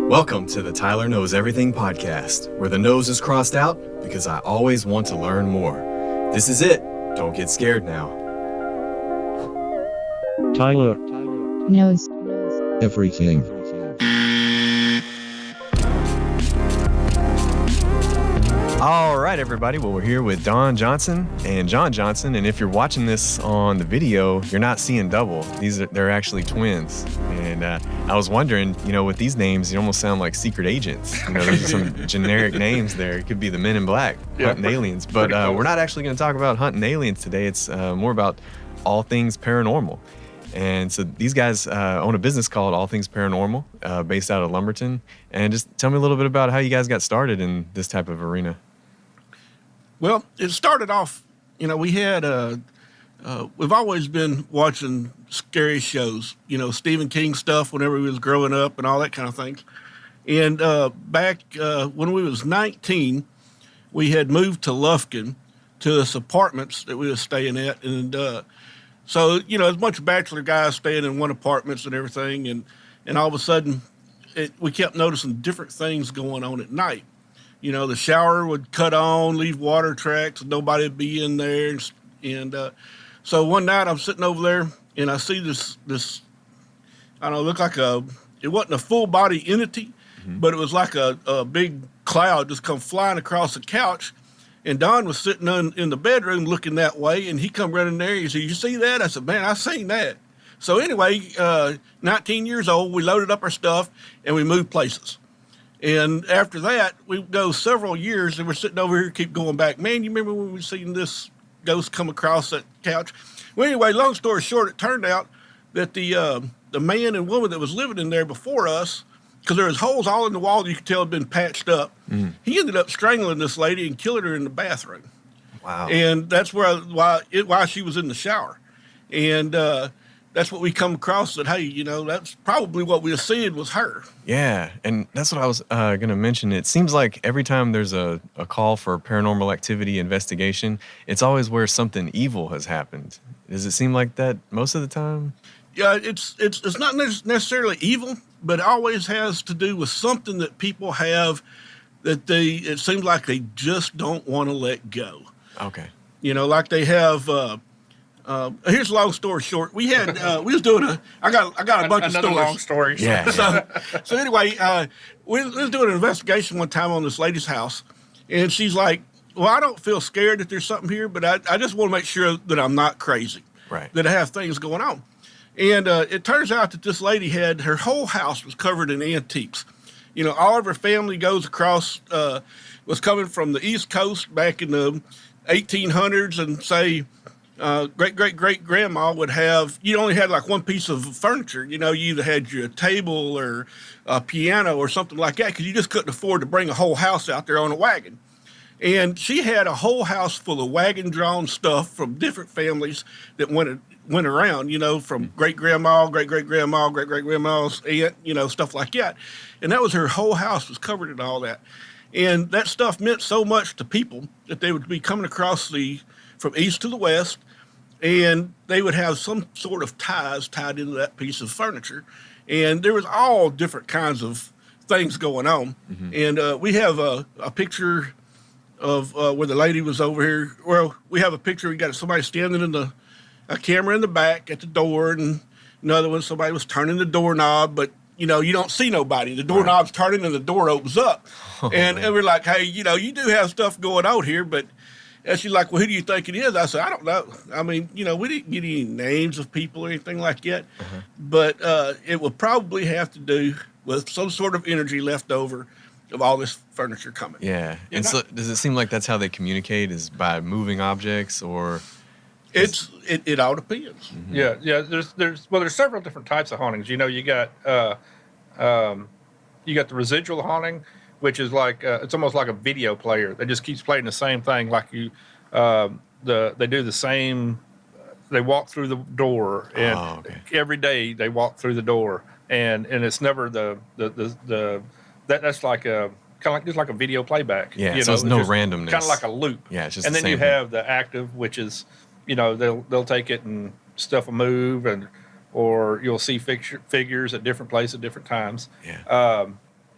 Welcome to the Tyler Knows Everything podcast, where the nose is crossed out because I always want to learn more. This is it. Don't get scared now. Tyler knows everything. All right, everybody. Well, we're here with Don Johnson and John Johnson. And if you're watching this on the video, you're not seeing double. They're actually twins. And I was wondering, with these names, you almost sound like secret agents. There's some generic names there. It could be the Men in Black, hunting aliens. But we're not actually going to talk about hunting aliens today. It's more about all things paranormal. And so these guys own a business called All Things Paranormal, based out of Lumberton. And just tell me a little bit about how you guys got started in this type of arena. Well, it started off, we had, we've always been watching scary shows, Stephen King stuff whenever we was growing up and all that kind of things. And back when we was 19, we had moved to Lufkin to this apartments that we was staying at. And so, there's a bunch of bachelor guys staying in one apartments and everything. And all of a sudden, we kept noticing different things going on at night. The shower would cut on, leave water tracks, and nobody would be in there. And so one night I'm sitting over there, and I see this I don't know, looked like it wasn't a full body entity, but it was like a big cloud just come flying across the couch. And Don was sitting in the bedroom looking that way, and he come running there. He said, "You see that?" I said, "Man, I seen that." So anyway, 19 years old, we loaded up our stuff, and we moved places. And after that, we go several years, and we're sitting over here, keep going back. Man, you remember when we seen this ghost come across that couch? Well, anyway, long story short, it turned out that the man and woman that was living in there before us, because there was holes all in the wall that you could tell had been patched up, he ended up strangling this lady and killing her in the bathroom. Wow. And that's why she was in the shower. And that's what we come across, that, hey, that's probably what we were seeing was her. Yeah, and that's what I was going to mention. It seems like every time there's a call for paranormal activity investigation, it's always where something evil has happened. Does it seem like that most of the time? Yeah, it's not necessarily evil, but it always has to do with something that people have that it seems like they just don't want to let go. Okay. Like they have... here's a long story short. We had we was doing I got a bunch of stories. Another long story. Yeah. So anyway, we was doing an investigation one time on this lady's house, and she's like, "Well, I don't feel scared that there's something here, but I just want to make sure that I'm not crazy, Right. that I have things going on." And it turns out that this lady had her whole house was covered in antiques. All of her family goes across was coming from the East Coast back in the 1800s, and say. Great grandma would have, you only had like one piece of furniture. You either had your table or a piano or something like that, because you just couldn't afford to bring a whole house out there on a wagon. And she had a whole house full of wagon-drawn stuff from different families that went around, from great-grandma, great-great-grandma, great-great-grandma's aunt, stuff like that. And that was her whole house was covered in all that. And that stuff meant so much to people that they would be coming across from east to the west, and they would have some sort of ties tied into that piece of furniture. And there was all different kinds of things going on. And we have a picture of where the lady was over here. Well, we have a picture. We got somebody standing a camera in the back at the door, and another one, somebody was turning the doorknob, but you don't see nobody. The doorknob's turning and the door opens up. And we're like, hey, you do have stuff going on here, but... And she's like, well, who do you think it is? I said, I don't know. I mean, we didn't get any names of people or anything like that. But it would probably have to do with some sort of energy left over of all this furniture coming. Yeah. And so does it seem like that's how they communicate, is by moving objects, or... It all depends. Yeah. There's several different types of hauntings. You got the residual haunting, which is like it's almost like a video player that just keeps playing the same thing. Like they do the same. They walk through the door, and every day they walk through the door, and it's never that's like a kind of like just like a video playback. Yeah, so it's no randomness. Kind of like a loop. Yeah, it's just. And then you have the active, which is they'll take it and stuff will move, or you'll see figures at different places at different times. Yeah.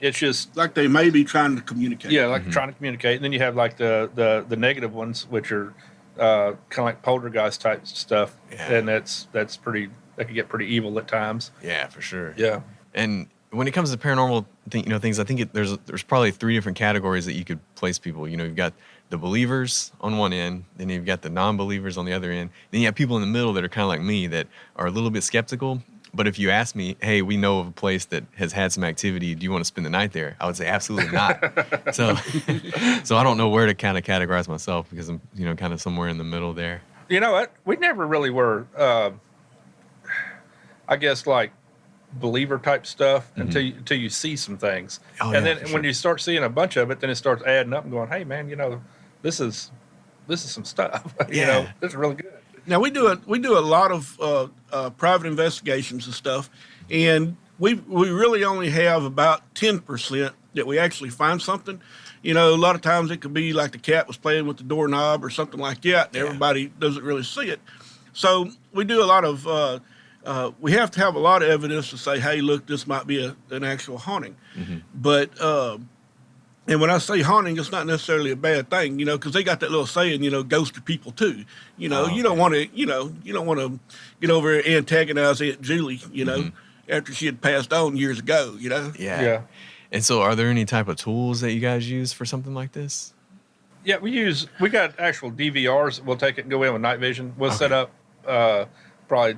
It's just Like they may be trying to communicate. yeah, like trying to communicate. And then you have like the negative ones, which are kind of like poltergeist type stuff, Yeah. and that's pretty. That can get pretty evil at times. Yeah, for sure. Yeah. And when it comes to paranormal things, I think there's probably 3 different categories that you could place people. You've got the believers on one end, then you've got the non-believers on the other end. Then you have people in the middle that are kind of like me that are a little bit skeptical. But if you ask me, hey, we know of a place that has had some activity, do you want to spend the night there? I would say absolutely not. so I don't know where to kind of categorize myself because I'm, kind of somewhere in the middle there. You know what? We never really were, I guess, like believer type stuff until you see some things. Oh, and yeah, then for when sure. you start seeing a bunch of it, then it starts adding up and going, hey, man, this is some stuff. Yeah. This is really good. Now we do a lot of private investigations and stuff, and we really only have about 10% that we actually find something. A lot of times it could be like the cat was playing with the doorknob or something like that, and everybody doesn't really see it. So we do a lot of we have to have a lot of evidence to say, hey, look, this might be an actual haunting. But and when I say haunting, it's not necessarily a bad thing, because they got that little saying, ghost are people too. You don't want to, you don't want to get over and antagonize Aunt Julie, after she had passed on years ago, Yeah. And so are there any type of tools that you guys use for something like this? Yeah, we got actual DVRs. We'll take it and go in with night vision. We'll set up probably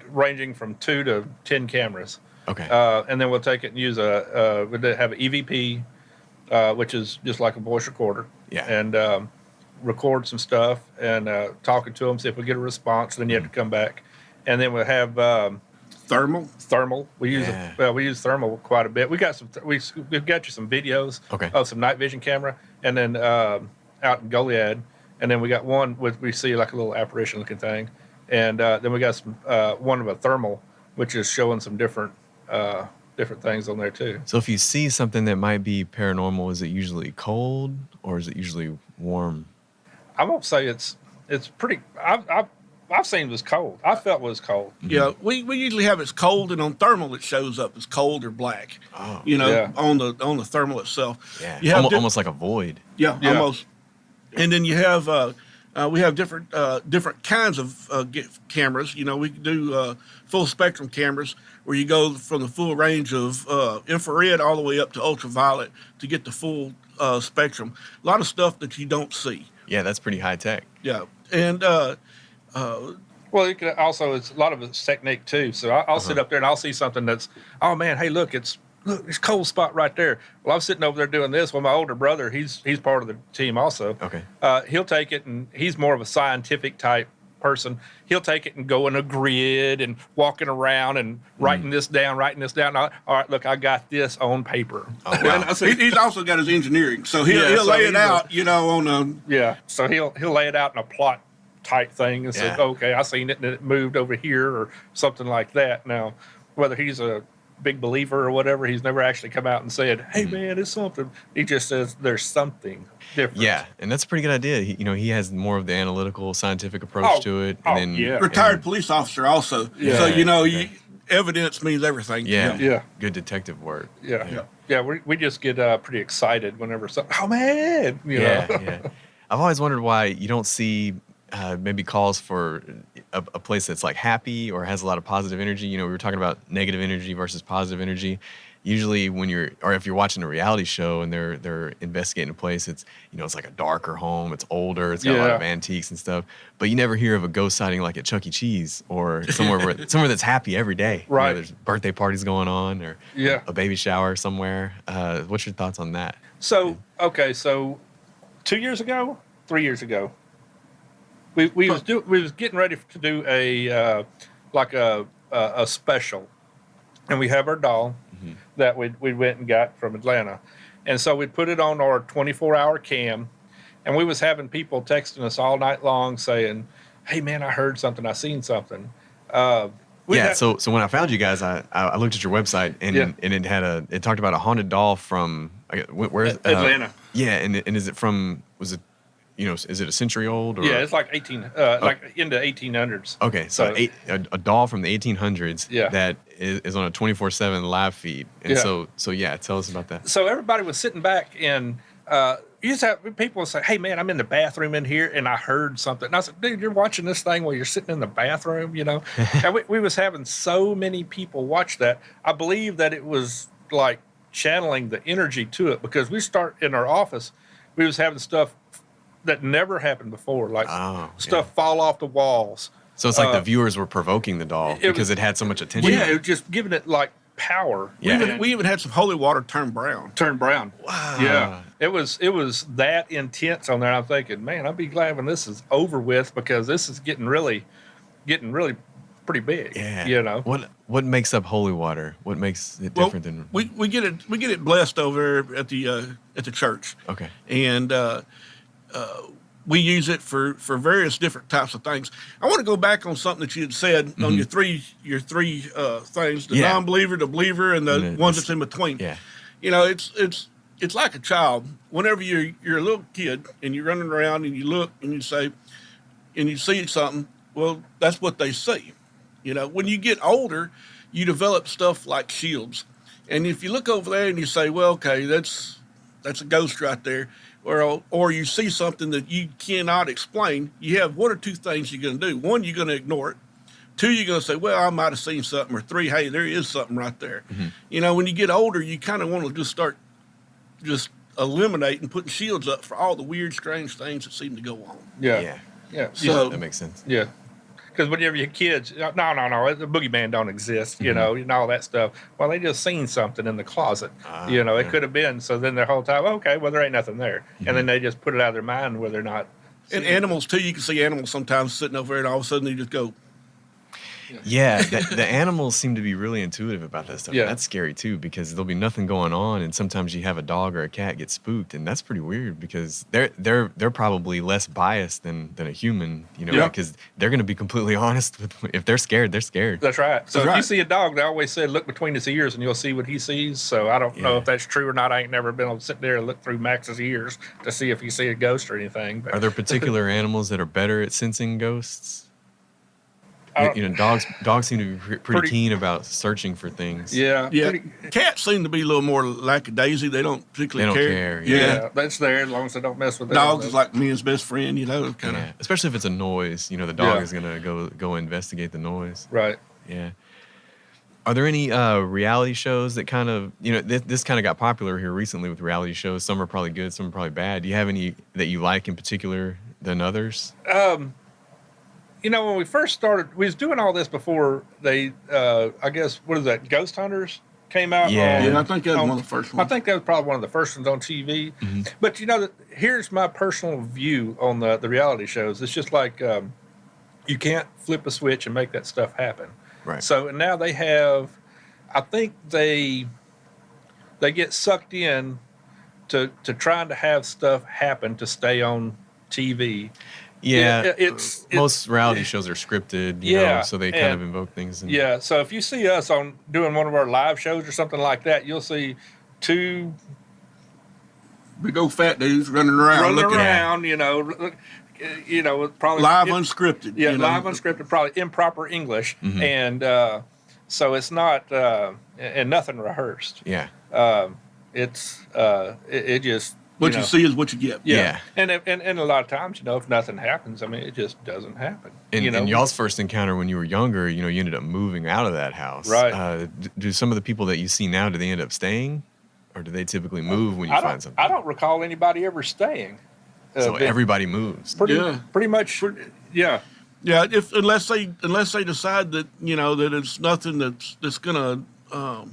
ranging from 2 to 10 cameras. Okay. And then we'll take it and use we have an EVP, which is just like a voice recorder. Yeah. And record some stuff and talking to them, see if we get a response. Then you have to come back. And then we'll have thermal. We use we use thermal quite a bit. We got we've got you some videos of some night vision camera, and then out in Goliad, and then we got one with we see like a little apparition looking thing, and then we got some one of a thermal, which is showing some different things on there too. So if you see something that might be paranormal, is it usually cold or is it usually warm? I won't say it's pretty. I've seen it was cold. I felt it was cold. Yeah, we usually have it's cold, and on thermal it shows up as cold or black. Oh. On the thermal itself. Yeah. You have Almost like a void. Yeah, almost. And then you have we have different kinds of cameras. We can do full spectrum cameras where you go from the full range of infrared all the way up to ultraviolet to get the full spectrum. A lot of stuff that you don't see. Yeah, that's pretty high tech. Yeah, and well, you can also it's a lot of it's technique too. So I'll sit up there and I'll see something that's oh man, hey look, it's cold spot right there. Well, I'm sitting over there doing this. Well, my older brother, he's part of the team also. Okay. He'll take it and he's more of a scientific type person. He'll take it and go in a grid and walking around and writing this down. All right, look, I got this on paper. Oh, wow. and so he's also got his engineering, so he'll lay it out, on a So he'll lay it out in a plot type thing and say, Yeah. okay, I seen it and it moved over here or something like that. Now, whether he's a big believer or whatever, he's never actually come out and said, hey man, it's something. He just says there's something different. Yeah, and that's a pretty good idea. He has more of the analytical, scientific approach to it. And then, retired police officer also. Yeah. So evidence means everything. Yeah. Good detective work. Yeah. We just get pretty excited whenever something. Oh man, Yeah. I've always wondered why you don't see maybe calls for a place that's like happy or has a lot of positive energy. We were talking about negative energy versus positive energy. Usually if you're watching a reality show and they're investigating a place, it's it's like a darker home, it's older, it's got a lot of antiques and stuff. But you never hear of a ghost sighting like at Chuck E. Cheese or somewhere that's happy every day. Right. There's birthday parties going on or a baby shower somewhere. What's your thoughts on that? So 2 years ago, 3 years ago, we was getting ready to do a special, and we have our doll that we went and got from Atlanta, and so we put it on our 24-hour cam, and we was having people texting us all night long saying, "Hey man, I heard something, I seen something." So when I found you guys, I looked at your website and it talked about a haunted doll from where's Atlanta. Yeah, and is it from is it a century old? Or? Yeah, it's like 18, like into 1800s. Okay, so a doll from the 1800s that is on a 24/7 live feed. And so yeah, tell us about that. So everybody was sitting back and you just have people say, "Hey man, I'm in the bathroom in here and I heard something." And I said, "Dude, you're watching this thing while you're sitting in the bathroom, you know?" And we was having so many people watch that. I believe that it was like channeling the energy to it, because we start in our office, we was having stuff that never happened before, like stuff fall off the walls. So it's like the viewers were provoking the doll because it had so much attention. Yeah, it was just giving it like power. Yeah. We even had some holy water turn brown. Wow. Yeah. It was that intense on there. I'm thinking, man, I'll be glad when this is over with, because this is getting really pretty big. Yeah. You know. What makes up holy water? What makes it different than we get it blessed over at the church. Okay. And we use it for various different types of things. I want to go back on something that you had said on your three things: the non-believer, the believer, and the ones that's in between. Yeah. You know, it's like a child. Whenever you're a little kid and you're running around and you look and you say, and you see something, well, that's what they see. You know, when you get older, you develop stuff like shields. And if you look over there and you say, well, okay, that's a ghost right there, or you see something that you cannot explain, you have one or two things you're going to do. One, you're going to ignore it. Two, you're going to say, well, I might have seen something. Or three, hey, there is something right there. Mm-hmm. You know, when you get older, you kind of want to just start eliminating, putting shields up for all the weird, strange things that seem to go on. Yeah. So that makes sense. Yeah. Because whenever your kids, no, the boogeyman don't exist, you know, and all that stuff. Well, they just seen something in the closet, it could have been. So then their whole time, okay, well, there ain't nothing there. And then they just put it out of their mind where they're not. And animals, too, you can see animals sometimes sitting over there and all of a sudden they just go. Yeah, the animals seem to be really intuitive about that stuff. Yeah. That's scary too, because there'll be nothing going on, and sometimes you have a dog or a cat get spooked, and that's pretty weird because they're probably less biased than a human, you know, because they're going to be completely honest with if they're scared, they're scared. That's right. So if you see a dog, they always say look between his ears and you'll see what he sees. So I don't know if that's true or not. I ain't never been able to sit there and look through Max's ears to see if he see a ghost or anything. But. Are there particular animals that are better at sensing ghosts? You know, dogs seem to be pretty keen about searching for things. Yeah. Cats seem to be a little more lackadaisy. They don't particularly care. Yeah, that's there as long as they don't mess with it. Dogs is like men's best friend, you know. Especially if it's a noise. You know, the dog is gonna go investigate the noise. Right. Yeah. Are there any reality shows that kind of, you know, this kind of got popular here recently with reality shows? Some are probably good, some are probably bad. Do you have any that you like in particular than others? You know, when we first started, we was doing all this before they, I guess, what is that, Ghost Hunters came out? Yeah, I think that was one of the first ones. I think that was probably one of the first ones on TV. Mm-hmm. But, you know, here's my personal view on the reality shows. It's just like you can't flip a switch and make that stuff happen. Right. So now they have, I think they get sucked in to trying to have stuff happen to stay on TV. Yeah, most reality shows are scripted, you know, so they kind of invoke things. So if you see us on doing one of our live shows or something like that, you'll see two big old fat dudes running around, you know, probably live unscripted. Yeah, live unscripted, probably improper English, and so it's not and nothing rehearsed. Yeah, it just. What you see is what you get. Yeah. And a lot of times, you know, if nothing happens, I mean, it just doesn't happen. And, you know? And y'all's first encounter when you were younger, you know, you ended up moving out of that house. Right. Do some of the people that you see now, do they end up staying? Or do they typically move when you find something? I don't recall anybody ever staying. So everybody moves. Pretty much. Yeah, unless they decide that, you know, that it's nothing that's going to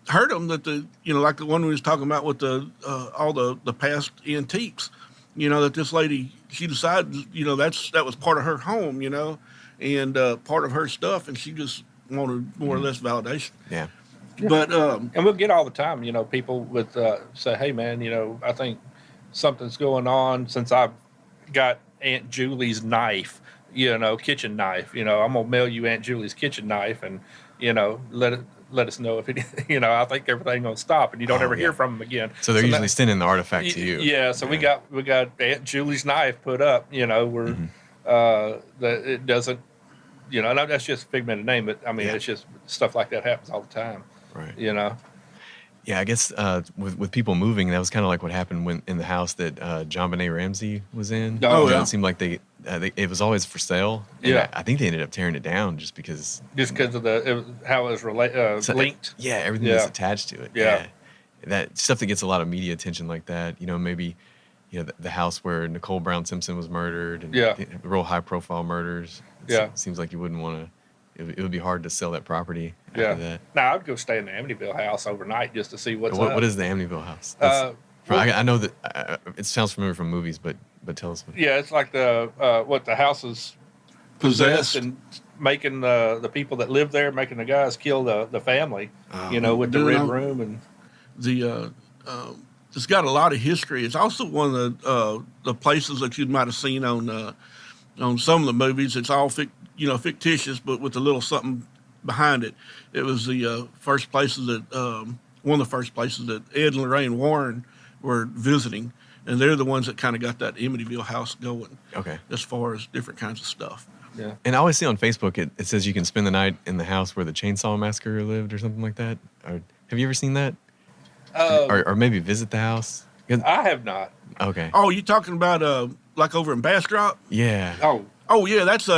hurt them, that like the one we was talking about with all the past antiques, you know, that this lady, she decided, you know, that was part of her home, you know, and part of her stuff, and she just wanted more or less validation. Yeah. But and we'll get all the time, you know, people with say, hey man, you know, I think something's going on since I've got Aunt Julie's knife, you know, kitchen knife, you know, I'm gonna mail you Aunt Julie's kitchen knife, and you know, let it let us know if it, I think everything gonna stop, and you don't ever yeah. hear from them again. So they're usually now, sending the artifact to you. Yeah. So we got Aunt Julie's knife put up. Where that it doesn't. No, that's just a figment of name, but I mean, it's just stuff like that happens all the time. Right. Yeah, I guess with people moving, that was kind of like what happened when in the house that John Benet Ramsey was in. Yeah. It seemed like it was always for sale. And Yeah. I think they ended up tearing it down just because of how it was linked. Yeah, everything that's attached to it. Yeah. That stuff that gets a lot of media attention like that. Maybe the house where Nicole Brown Simpson was murdered, and the real high profile murders. Seems like you wouldn't want to. It would be hard to sell that property after that. Now I'd go stay in the Amityville house overnight just to see what's up. What is the Amityville house? I know that it sounds familiar from movies, but tell us. It's like the house is possessed and making the people that live there, making the guys kill the family. With the red room and it's got a lot of history. It's also one of the places that you might have seen on some of the movies. It's all fictitious, but with a little something behind it. It was the first places that one of the first places that Ed and Lorraine Warren were visiting, and they're the ones that kind of got that Amityville house going. Okay. As far as different kinds of stuff. Yeah. And I always see on Facebook it says you can spend the night in the house where the Chainsaw Massacre lived or something like that. Have you ever seen that? Or maybe visit the house? I have not. Okay. Oh, you talking about like over in Bastrop? Yeah. Oh yeah, that's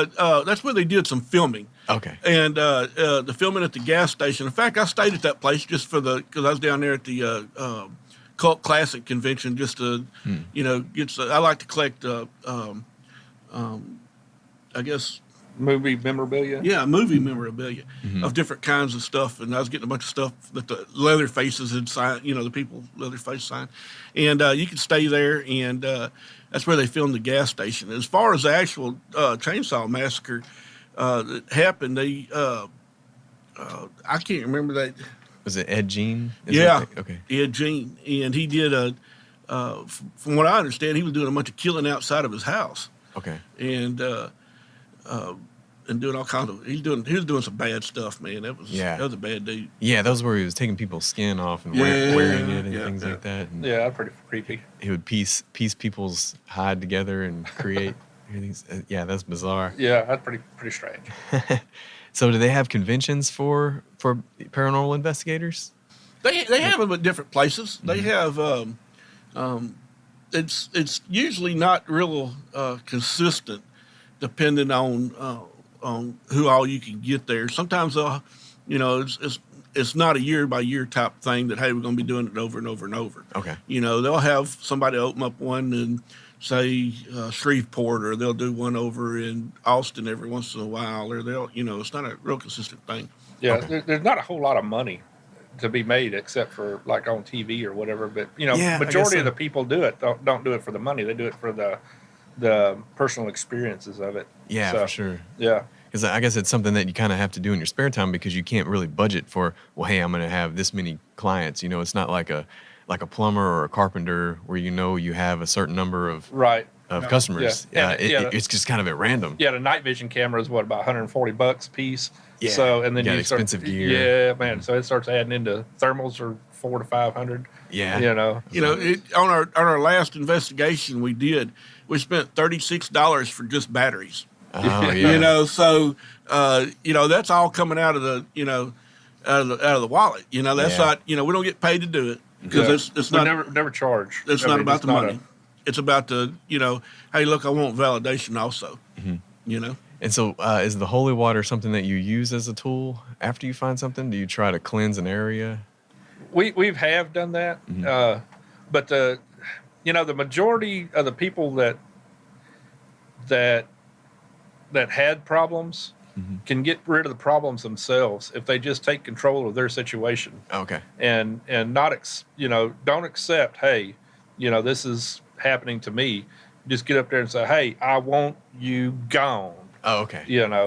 where they did some filming. Okay. And the filming at the gas station. In fact, I stayed at that place just because I was down there at the Cult Classic convention just to, I like to collect, I guess. Movie memorabilia? Yeah, movie memorabilia of different kinds of stuff. And I was getting a bunch of stuff that the Leatherfaces had signed, the people Leatherface signed. And you could stay there, and that's where they filmed the gas station. As far as the actual Chainsaw Massacre that happened, they, I can't remember that. Was it Ed Gein? Okay. Ed Gein. And he did from what I understand, he was doing a bunch of killing outside of his house. Okay. And doing all kinds of, he was doing some bad stuff, man. That was a bad dude. Yeah, that was where he was taking people's skin off and wearing it and things like that. And that's pretty creepy. He would piece people's hide together and create things. Yeah, that's bizarre. Yeah, that's pretty strange. So do they have conventions for paranormal investigators? They have them at different places. They have it's usually not real consistent, depending on who all you can get there. Sometimes it's not a year by year type thing that, hey, we're going to be doing it over and over and over. Okay. They'll have somebody open up one in, say, Shreveport, or they'll do one over in Austin every once in a while, or they'll, it's not a real consistent thing. Yeah, okay. There's not a whole lot of money to be made except for like on TV or whatever. But majority of the people do it don't do it for the money. They do it for the personal experiences of it. Yeah, for sure. Yeah. Because I guess it's something that you kind of have to do in your spare time because you can't really budget for, well, hey, I'm going to have this many clients. It's not like a plumber or a carpenter where you have a certain number of customers. Yeah. It's just kind of at random. Yeah, the night vision camera is about $140 a piece. Yeah. So and then you start, expensive gear. Yeah, man. So it starts adding into thermals are $400 to $500. Yeah. On our last investigation we spent $36 for just batteries. Oh yeah. So that's all coming out of the out of the wallet. That's not we don't get paid to do it because it's not never charge. It's not about the money. It's about the hey, look, I want validation also. Mm-hmm. And so, is the holy water something that you use as a tool after you find something? Do you try to cleanse an area? We have done that, but the majority of the people that had problems can get rid of the problems themselves if they just take control of their situation. Okay. And not don't accept, hey, this is happening to me. Just get up there and say, hey, I want you gone. Oh, okay.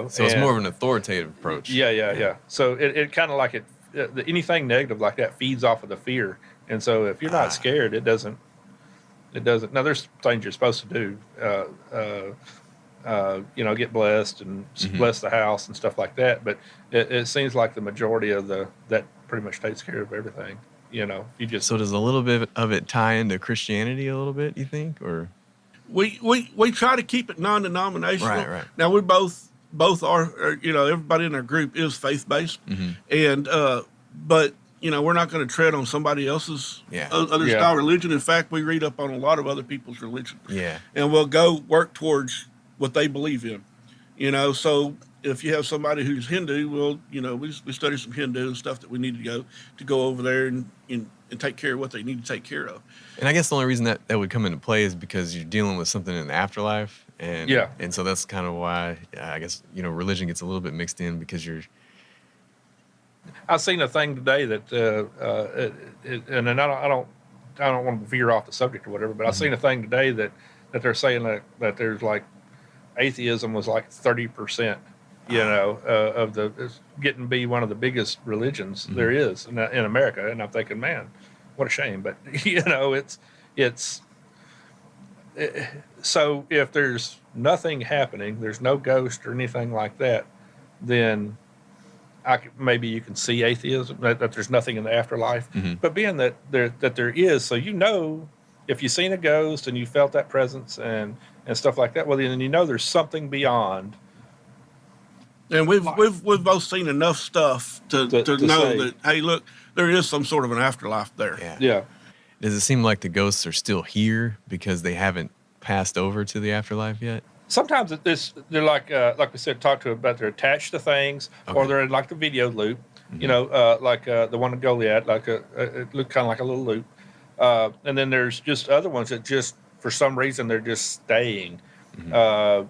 So it's more of an authoritative approach. Yeah. So it kind of like anything negative like that feeds off of the fear. And so if you're not scared, it doesn't. Now there's things you're supposed to do. get blessed and bless the house and stuff like that. But it seems like the majority of that pretty much takes care of everything. You just So does a little bit of it tie into Christianity a little bit, you think? Or We try to keep it non-denominational. Right. Now we both are everybody in our group is faith-based, and but we're not going to tread on somebody else's other style religion. In fact, we read up on a lot of other people's religion. Yeah. And we'll go work towards what they believe in. So if you have somebody who's Hindu, we study some Hindu and stuff that we need to go over there and take care of what they need to take care of. And I guess the only reason that would come into play is because you're dealing with something in the afterlife. And so that's kind of why I guess, religion gets a little bit mixed in because you're. I seen a thing today that, and then I don't want to veer off the subject or whatever, but I seen a thing today that they're saying that there's like atheism was like 30%, of getting to be one of the biggest religions there is in America. And I'm thinking, man, what a shame. But so if there's nothing happening, there's no ghost or anything like that, then maybe you can see atheism, that there's nothing in the afterlife. But being that there is, so if you've seen a ghost and you felt that presence and stuff like that, well then there's something beyond. And we've both seen enough stuff to know say, that, hey, look, there is some sort of an afterlife there. Yeah. Does it seem like the ghosts are still here because they haven't passed over to the afterlife yet? Sometimes they're like we said, talk to about they're attached to things, or they're in like the video loop, like the one in Goliath, like it looked kind of like a little loop. And then there's just other ones that just for some reason they're just staying. They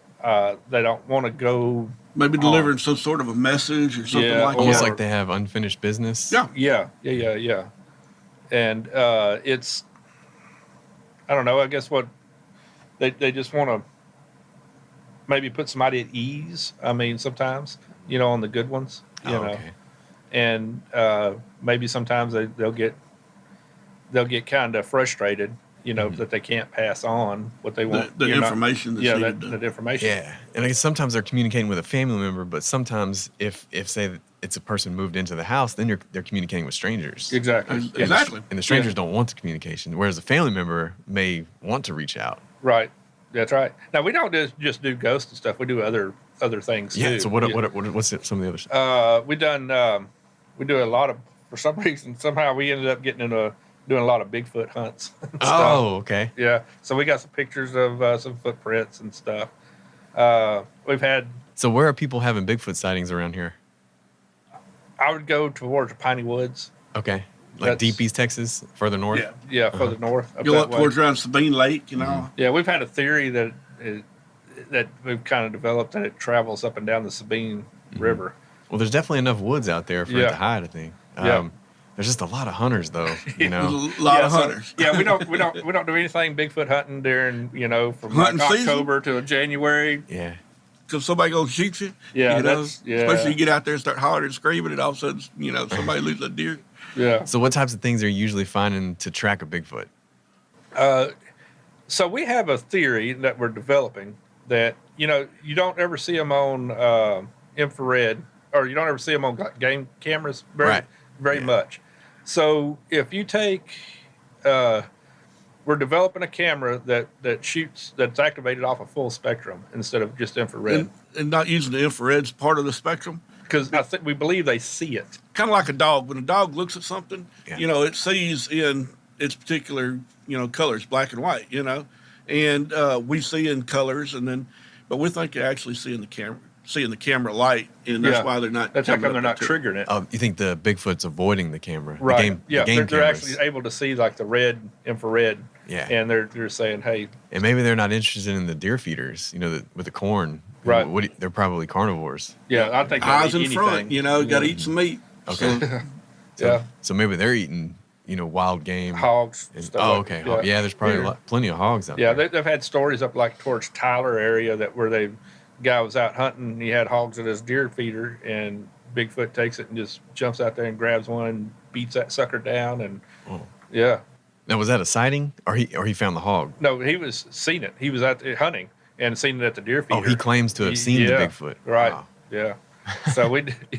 don't want to go. Maybe delivering some sort of a message or something like that. Almost like they have unfinished business. Yeah. And it's, I don't know. I guess what they just want to maybe put somebody at ease. I mean, sometimes, on the good ones, and maybe sometimes they'll get kind of frustrated, that they can't pass on what they want. The information that's needed. That information. Yeah. And I guess sometimes they're communicating with a family member, but sometimes if say that it's a person moved into the house, then they're communicating with strangers. Exactly. Exactly. And the strangers don't want the communication, whereas a family member may want to reach out. Right. That's right. Now we don't just do ghosts and stuff. We do other things too. Yeah. So what's some of the other stuff? We do a lot of, for some reason, somehow we ended up getting into doing a lot of Bigfoot hunts. And oh, okay. Yeah. So we got some pictures of some footprints and stuff. We've had. So where are people having Bigfoot sightings around here? I would go towards the Piney Woods. Okay. Like Deep East Texas, further north? Yeah, further north. Go up towards around Sabine Lake, Yeah, we've had a theory that we've kind of developed that it travels up and down the Sabine River. Well, there's definitely enough woods out there for it to hide, I think. There's just a lot of hunters, though. There's a lot of hunters. Yeah, we don't do anything Bigfoot hunting during from like October to January. Yeah. Because somebody gonna shoot you. Yeah, especially you get out there and start hollering and screaming, and all of a sudden, somebody loses a deer. Yeah. So what types of things are you usually finding to track a Bigfoot? So we have a theory that we're developing that, you don't ever see them on infrared, or you don't ever see them on game cameras very much. So if you take, we're developing a camera that shoots, that's activated off a full spectrum instead of just infrared. And not using the infrared's part of the spectrum? Because we believe they see it. Kind of like a dog. When a dog looks at something, it sees in its particular, colors, black and white, and we see in colors, but we think they actually see in the camera light, and that's why they're not. That's how come they're not triggering it. Oh, you think the Bigfoot's avoiding the camera? Right. The game they're actually able to see like the red, infrared. Yeah. And they're saying, hey. And maybe they're not interested in the deer feeders, with the corn. Right. They're probably carnivores. Yeah, I think eyes in front. Got to eat some meat. Okay. So maybe they're eating, wild game. Hogs. Okay. Yeah, there's probably plenty of hogs out there. Yeah, they've had stories up like towards Tyler area where guy was out hunting and he had hogs at his deer feeder, and Bigfoot takes it and just jumps out there and grabs one and beats that sucker down. And yeah. Now, was that a sighting, or he found the hog? No, he was seen it. He was out there hunting, and seen it at the deer feeder. Oh, he claims to have seen the Yeah, Bigfoot. Right. Wow. Yeah. So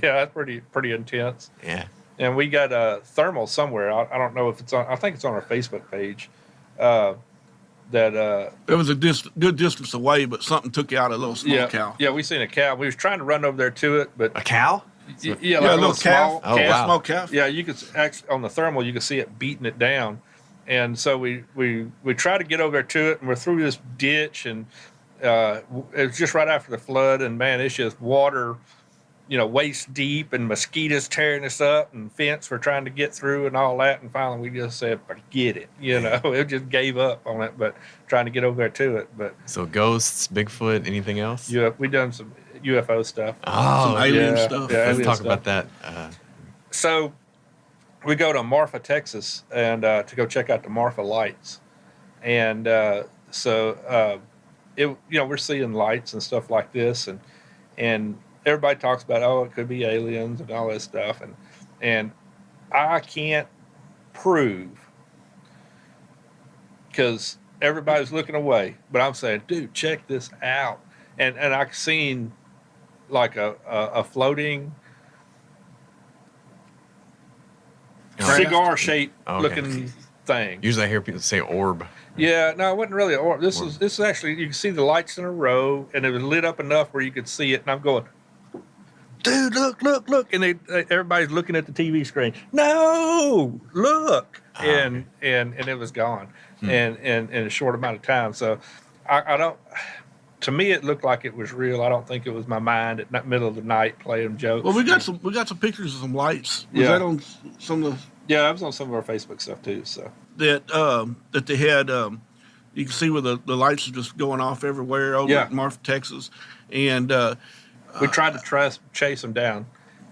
that's pretty intense. Yeah. And we got a thermal somewhere. I don't know if it's on. I think it's on our Facebook page. That It was a good distance away, but something took out a little small cow. Yeah, we seen a cow. We was trying to run over there to it, but A cow? yeah, a little calf. Oh, wow. Small calf. Yeah, you could actually on the thermal you could see it beating it down, and so we tried to get over there to it, and we're through this ditch, and it was just right after the flood, and man, it's just water, waist deep, and mosquitoes tearing us up, and fence we're trying to get through, and all that, and finally we just said forget it, it just gave up on it, but trying to get over there to it, but So ghosts, Bigfoot, anything else? yeah, we done some UFO stuff. Oh, Some alien yeah. stuff. Yeah. let's alien talk stuff. about that. So we go to Marfa, Texas, and to go check out the Marfa lights, and we're seeing lights and stuff like this, and everybody talks about it could be aliens and all this stuff, and I can't prove because everybody's looking away, but I'm saying, dude, check this out, and I've seen like a floating cigar shaped looking thing. Usually I hear people say orb. Yeah, no, it wasn't really an orb. This is actually, you can see the lights in a row, and it was lit up enough where you could see it. And I'm going, dude, look, and everybody's looking at the TV screen. No, look, and it was gone, and in a short amount of time. So I don't. To me, it looked like it was real. I don't think it was my mind at the middle of the night playing jokes. Well, we got some pictures of some lights. Was that on some of the? Yeah, that was on some of our Facebook stuff too. So that they had. You can see where the lights are just going off everywhere over at Marfa, Texas, and we tried to chase them down.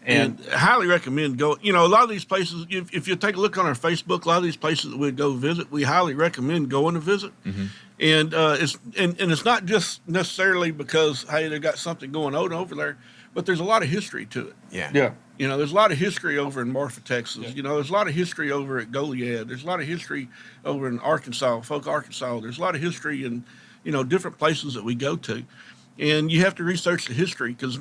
And highly recommend go. A lot of these places, if you take a look on our Facebook, a lot of these places that we'd go visit, we highly recommend going to visit. Mm-hmm. And it's not just necessarily because hey they got something going on over there, but there's a lot of history to it. Yeah. There's a lot of history over in Marfa, Texas. There's a lot of history over at Goliad. There's a lot of history over in Arkansas, Folk, Arkansas. There's a lot of history in different places that we go to, and you have to research the history because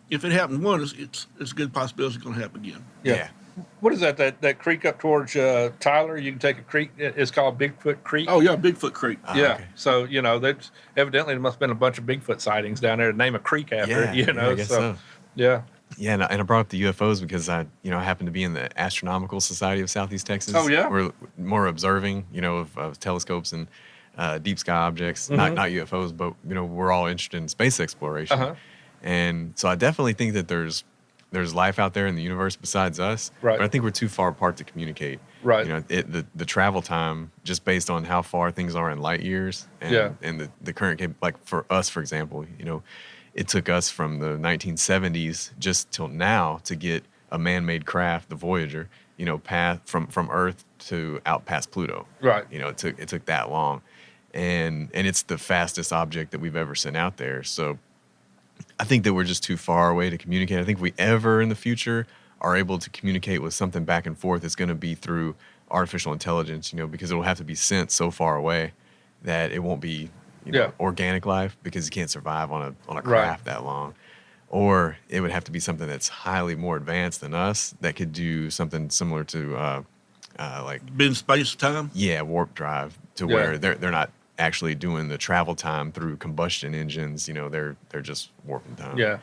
if it happened once, it's a good possibility it's going to happen again. Yeah. What is that creek up towards Tyler? You can take a creek. It's called Bigfoot Creek. Oh yeah, Bigfoot Creek. Yeah. Okay. So that's evidently there must have been a bunch of Bigfoot sightings down there to name a creek after it. Yeah, I guess so. Yeah. Yeah, and I brought up the UFOs because I happen to be in the Astronomical Society of Southeast Texas. Oh, yeah? We're more observing, of telescopes and deep sky objects, not UFOs, but we're all interested in space exploration. Uh-huh. And so I definitely think that there's life out there in the universe besides us. Right. But I think we're too far apart to communicate. Right. The travel time, just based on how far things are in light years, and the current like for us, for example, it took us from the 1970s just till now to get a man-made craft, the Voyager, path from Earth to out past Pluto. Right. It took that long, and it's the fastest object that we've ever sent out there. So I think that we're just too far away to communicate. I think if we ever in the future are able to communicate with something back and forth, it's going to be through artificial intelligence, because it'll have to be sent so far away that it won't be organic life because you can't survive on a craft that long. Or it would have to be something that's highly more advanced than us that could do something similar to like Been space time. Yeah, warp drive to where they're not actually doing the travel time through combustion engines. They're just warping time. Yeah.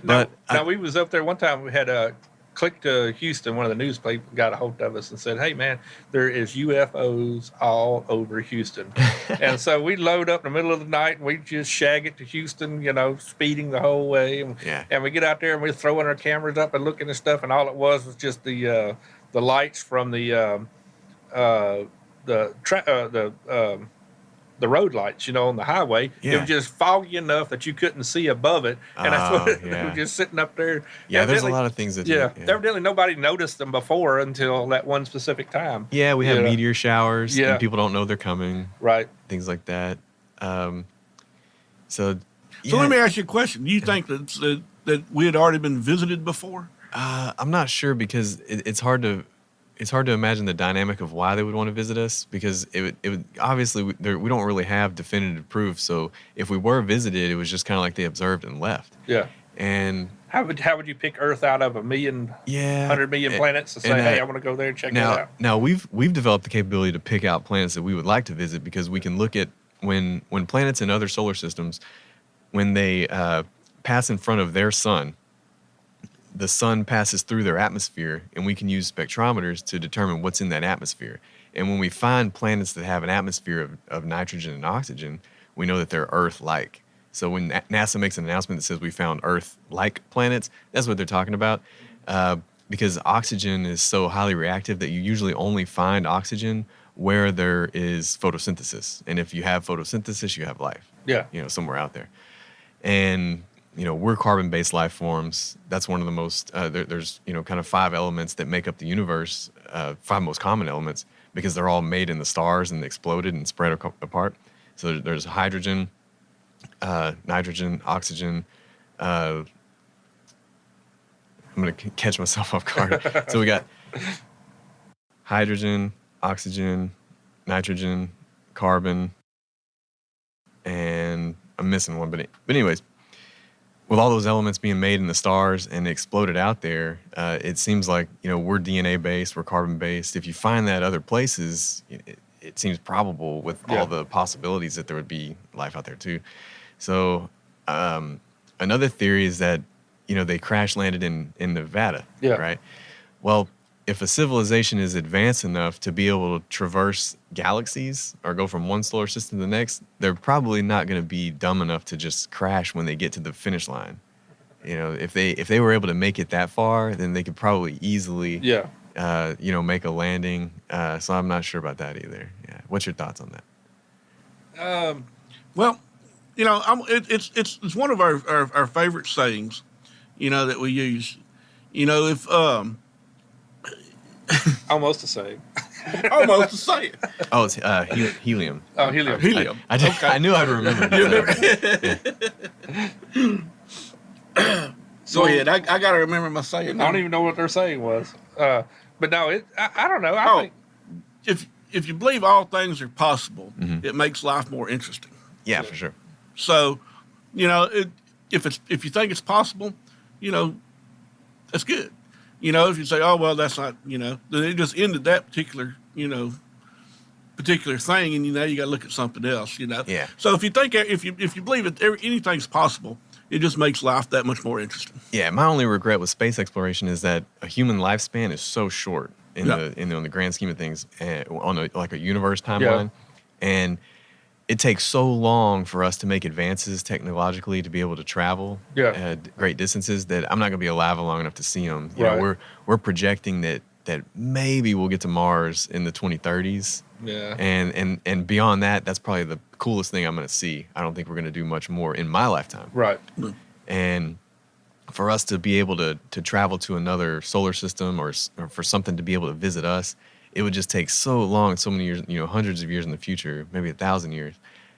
Now we was up there one time. We had clicked to Houston. One of the news people got a hold of us and said, "Hey man, there is UFOs all over Houston." And so we load up in the middle of the night and we just shag it to Houston. Speeding the whole way. And we get out there and we're throwing our cameras up and looking at stuff. And all it was just the lights from the road lights, on the highway. Yeah. It was just foggy enough that you couldn't see above it, and that's what it was just sitting up there. Yeah, there's a lot of things that. Evidently nobody noticed them before until that one specific time. Yeah, we have meteor showers, and people don't know they're coming. Right. Things like that. So let me ask you a question. Do you think that we had already been visited before? I'm not sure because it's hard to it's hard to imagine the dynamic of why they would want to visit us, because it would obviously we don't really have definitive proof. So if we were visited, it was just kind of like they observed and left. Yeah. And How would you pick Earth out of 100 million planets to say, hey, I want to go there and check that out? Now we've developed the capability to pick out planets that we would like to visit, because we can look at when planets in other solar systems, when they pass in front of their sun, the sun passes through their atmosphere, and we can use spectrometers to determine what's in that atmosphere. And when we find planets that have an atmosphere of nitrogen and oxygen, we know that they're Earth-like. So when NASA makes an announcement that says we found Earth-like planets, that's what they're talking about. Because oxygen is so highly reactive that you usually only find oxygen where there is photosynthesis. And if you have photosynthesis, you have life. Yeah. Somewhere out there. And we're carbon-based life forms. That's one of the most, there's, kind of 5 elements that make up the universe, 5 most common elements, because they're all made in the stars and exploded and spread apart. So there's hydrogen, nitrogen, oxygen. I'm going to catch myself off guard. So we got hydrogen, oxygen, nitrogen, carbon, and I'm missing one. But anyways, with all those elements being made in the stars and exploded out there, it seems like, we're DNA-based, we're carbon-based. If you find that other places, it seems probable with all the possibilities that there would be life out there too. So another theory is that, they crash landed in Nevada, right? Well, if a civilization is advanced enough to be able to traverse galaxies or go from one solar system to the next, they're probably not going to be dumb enough to just crash when they get to the finish line. If they were able to make it that far, then they could probably easily, make a landing. So I'm not sure about that either. Yeah. What's your thoughts on that? Well, it's one of our favorite sayings, that we use. If Almost the same. almost the same. Oh, it's helium. Oh, helium. Helium. I knew I'd remember. Go ahead. I got to remember my saying. I don't even know what their saying was. But no, I don't know. I think if you believe all things are possible, Mm-hmm. it makes life more interesting. Yeah, for sure. So, if you think it's possible, that's good. If you say, oh, well, that's not, then it just ended that particular thing, and you got to look at something else, Yeah. So if you think, if you believe that anything's possible, it just makes life that much more interesting. Yeah, my only regret with space exploration is that a human lifespan is so short in the grand scheme of things, on a universe timeline, and it takes so long for us to make advances technologically to be able to travel great distances that I'm not going to be alive long enough to see them. We're projecting that maybe we'll get to Mars in the 2030s. Yeah. And beyond that, that's probably the coolest thing I'm going to see. I don't think we're going to do much more in my lifetime. Right. And for us to be able to travel to another solar system or for something to be able to visit us, it would just take so long, so many years, hundreds of years in the future, maybe 1,000 years,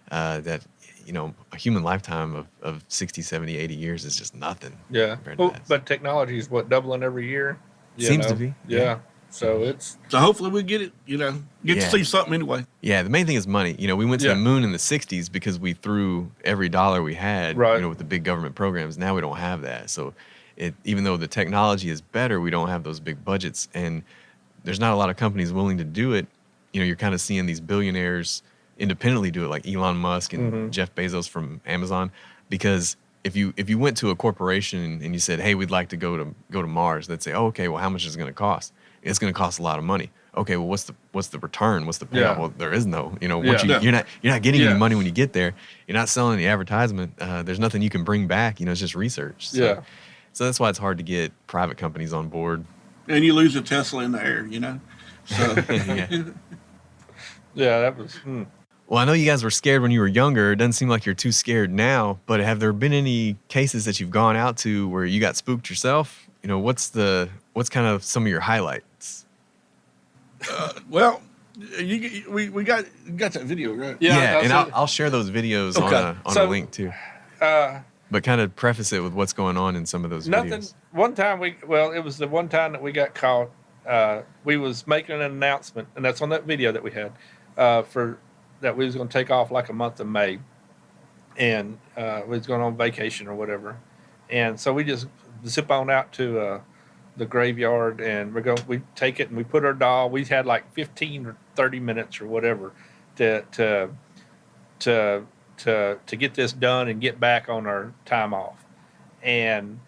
that, a human lifetime of 60, 70, 80 years is just nothing. Yeah. Well, but technology is doubling every year? Seems to be. Yeah. So hopefully we get it, to see something anyway. Yeah, the main thing is money. We went to the moon in the 60s because we threw every dollar we had, with the big government programs. Now we don't have that. So even though the technology is better, we don't have those big budgets. And there's not a lot of companies willing to do it. You're kind of seeing these billionaires independently do it, like Elon Musk and Jeff Bezos from Amazon. Because if you went to a corporation and you said, hey, we'd like to go to Mars, they'd say, oh, okay, well, how much is it going to cost? It's going to cost a lot of money. Okay, well, what's the return? What's the payoff? Well, there is no. You're not getting any money when you get there. You're not selling any advertisement. There's nothing you can bring back. It's just research. So that's why it's hard to get private companies on board. And you lose a Tesla in the air, So that was. Well, I know you guys were scared when you were younger. It doesn't seem like you're too scared now. But have there been any cases that you've gone out to where you got spooked yourself? What's kind of some of your highlights? Well, we got that video, right? Yeah, and I'll share those videos on a link too. But kind of preface it with what's going on in some of those videos. One time it was the one time that we got caught we was making an announcement, and that's on that video that we had for that we was going to take off like a month of May, and we was going on vacation or whatever, and so we just zip on out to the graveyard, and we take it and we put our doll. We had like 15 or 30 minutes or whatever to get this done and get back on our time off, and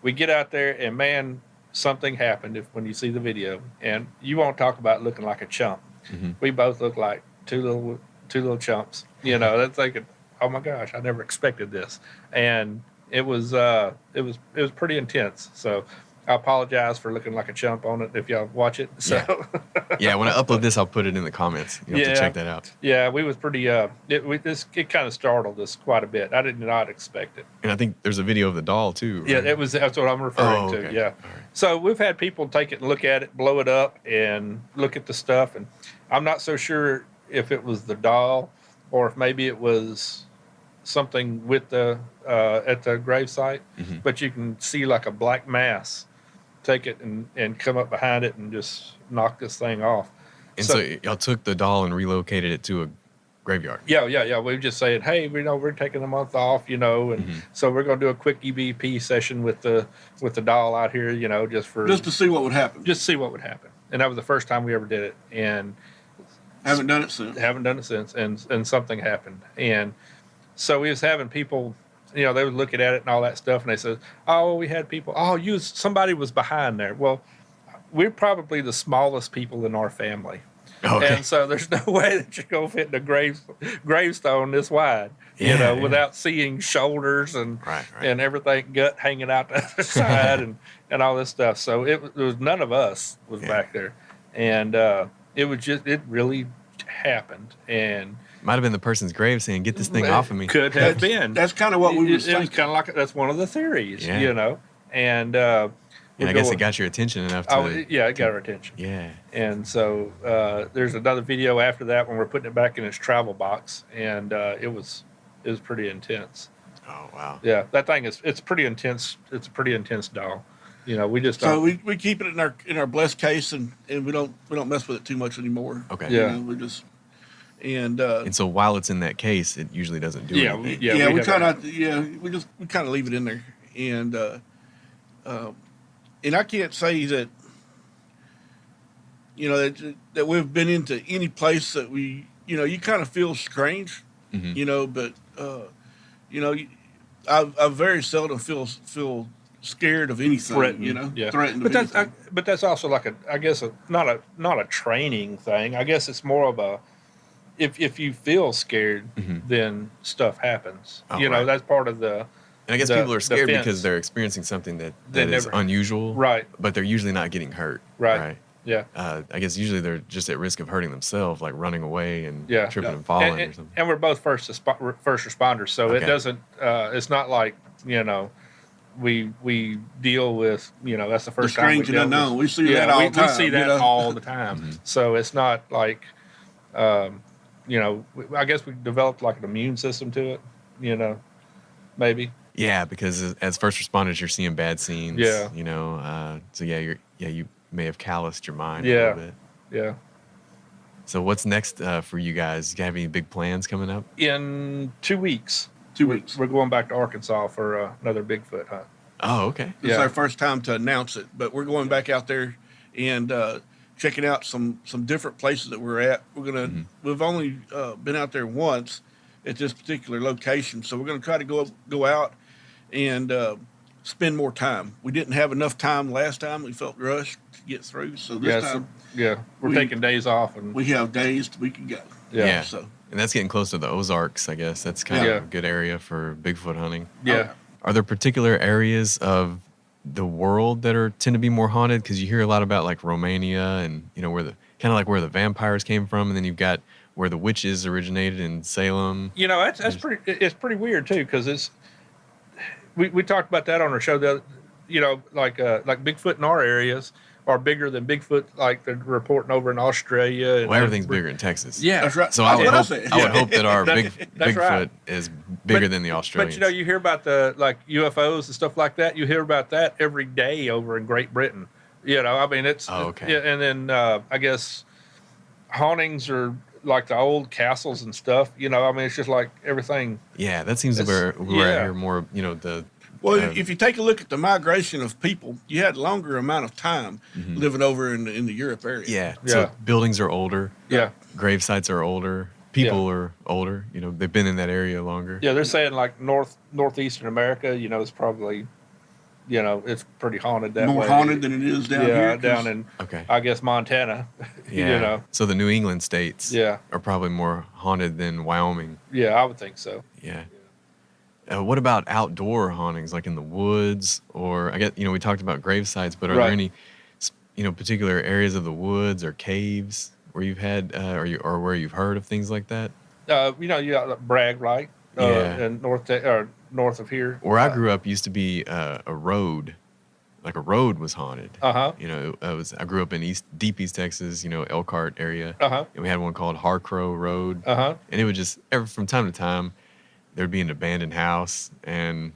we get out there, and man, something happened when you see the video, and you won't talk about looking like a chump. Mm-hmm. We both look like two little chumps. You know, that's thinking, oh my gosh, I never expected this, and it was pretty intense. So I apologize for looking like a chump on it if y'all watch it. So Yeah, when I upload this, I'll put it in the comments. You have to check that out. Yeah, we was pretty. It kind of startled us quite a bit. I did not expect it. And I think there's a video of the doll too. Right? Yeah, that's what I'm referring to. Yeah. All right. So we've had people take it and look at it, blow it up, and look at the stuff. And I'm not so sure if it was the doll or if maybe it was something with the at the gravesite. Mm-hmm. But you can see like a black mass take it and come up behind it and just knock this thing off. And so y'all took the doll and relocated it to a graveyard. Yeah. We just said, hey, we're taking a month off, and so we're going to do a quick EVP session with the doll out here, just to see what would happen. Just see what would happen. And that was the first time we ever did it, and haven't done it since. And something happened, and so we was having people. They were looking at it and all that stuff, and they said, "Oh, we had people. Oh, somebody was behind there." Well, we're probably the smallest people in our family, and so there's no way that you're gonna fit in a gravestone this wide, without seeing shoulders and and everything, gut hanging out the other side, and all this stuff. So it was none of us was back there, and it really happened, and. Might have been the person's grave saying, "Get this thing off of me." Could have been. That's kind of what we were saying. It was kind of like that's one of the theories, And I guess it got your attention enough to. It got our attention. Yeah. And so there's another video after that when we're putting it back in its travel box, and it was pretty intense. Oh wow. Yeah, that thing it's pretty intense. It's a pretty intense doll. We just so we keep it in our blessed case, and we don't mess with it too much anymore. Okay. Yeah. We just. And so while it's in that case, it usually doesn't do anything. We kind of leave it in there, and I can't say that that we've been into any place that we you kind of feel strange, but I very seldom feel scared of anything, threatened. Threatened. But that's also like not a training thing. I guess it's more of a. If you feel scared, then stuff happens. That's part of the. And I guess people are scared because they're experiencing something that is unusual, right? But they're usually not getting hurt, right? Yeah. I guess usually they're just at risk of hurting themselves, like running away and tripping and falling or something. And we're both first responders, so it doesn't. It's not like we deal with that's the first time we strange and unknown. We see that all the time. We see that all the time. So it's not like. I guess we developed like an immune system to it, maybe. Yeah, because as first responders, you're seeing bad scenes. Yeah. So you may have calloused your mind a little bit. Yeah. So what's next for you guys? Do you have any big plans coming up? In 2 weeks. 2 weeks. We're going back to Arkansas for another Bigfoot hunt. Oh, okay. This is our first time to announce it, but we're going back out there and checking out some different places that we're at. We've only been out there once at this particular location, so we're gonna try to go out and spend more time. We didn't have enough time last time. We felt rushed to get through, so this time we're taking days off, and we have days we can go. Yeah. So And that's getting close to the Ozarks, I guess. That's kind of a good area for Bigfoot hunting. Yeah. Are there particular areas of the world that tend to be more haunted? Because you hear a lot about like Romania and where the vampires came from, and then you've got where the witches originated in Salem. That's pretty. It's pretty weird too, because we talked about that on our show. Like Bigfoot in our areas are bigger than Bigfoot, like they're reporting over in Australia. Well, everything's bigger in Texas. Yeah, that's right. So I would hope that our Bigfoot right. is bigger than the Australians. But you hear about the UFOs and stuff like that. You hear about that every day over in Great Britain. You know, I mean, it's Oh, okay. yeah, and then I guess hauntings are like the old castles and stuff. You know, I mean, it's just like everything. Yeah, that seems It's, where I yeah, hear more. You know, the Well, uh, if you take a look at the migration of people, you had longer amount of time mhm. living over in the Europe area. Yeah. So yeah, buildings are older, yeah, grave sites are older, yeah. people are older. You know, they've been in that area longer. Yeah, they're saying like northeastern America, you know, is probably, you know, it's pretty haunted that More way. haunted than it is down here. Yeah, down 'Cause in Okay. I guess Montana. You Yeah. know. So the New England states Yeah, are probably more haunted than Wyoming. yeah, I would think so. Yeah. What about outdoor hauntings, like in the woods, or I get, we talked about grave sites, but are there Right. any, particular areas of the woods or caves where you've had, or where you've heard of things like that? You know, you got Bragg, right? Yeah. In north of here. Where I grew up used to be a road, like a road was haunted. Uh huh. I grew up in deep East Texas, Elkhart area, Uh huh. and we had one called Harcrow Road, Uh huh. and it would just from time to time there'd be an abandoned house, and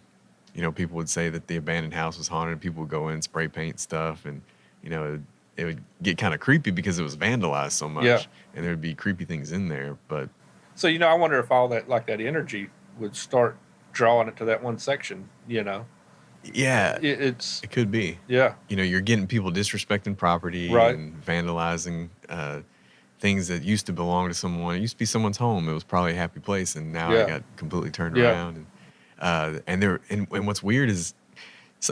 people would say that the abandoned house was haunted. People would go in, spray paint stuff, and it would get kind of creepy because it was vandalized so much, Yeah. and there would be creepy things in there. But So you know, I wonder if all that like that energy would start drawing it to that one section. You know, yeah, it's it could be. yeah, You're getting people disrespecting property Right. and vandalizing things that used to belong to someone. It used to be someone's home. It was probably a happy place, and now Yeah. it got completely turned Yeah. around. And what's weird is,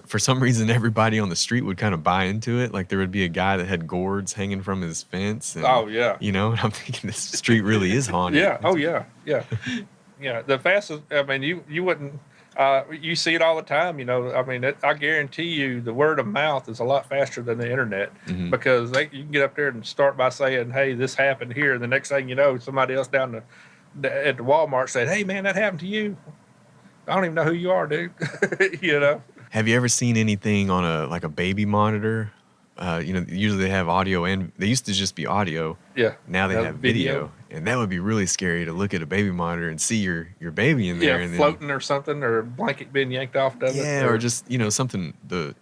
for some reason, everybody on the street would kind of buy into it. Like there would be a guy that had gourds hanging from his fence. And, Oh, yeah. And I'm thinking this street really is haunted. yeah. Oh yeah, yeah, yeah. The fastest. I mean, you wouldn't. You see it all the time. You know, I mean, I guarantee you, the word of mouth is a lot faster than the internet Mhm. because you can get up there and start by saying, "Hey, this happened here," and the next thing you know, somebody else down at the Walmart said, "Hey, man, that happened to you." I don't even know who you are, dude. You know. Have you ever seen anything on a baby monitor? Usually they have audio, and they used to just be audio. Yeah. Now they Now have video, and that would be really scary to look at a baby monitor and see your baby in there, Yeah, and floating or something, or a blanket being yanked off of it. yeah, or just something the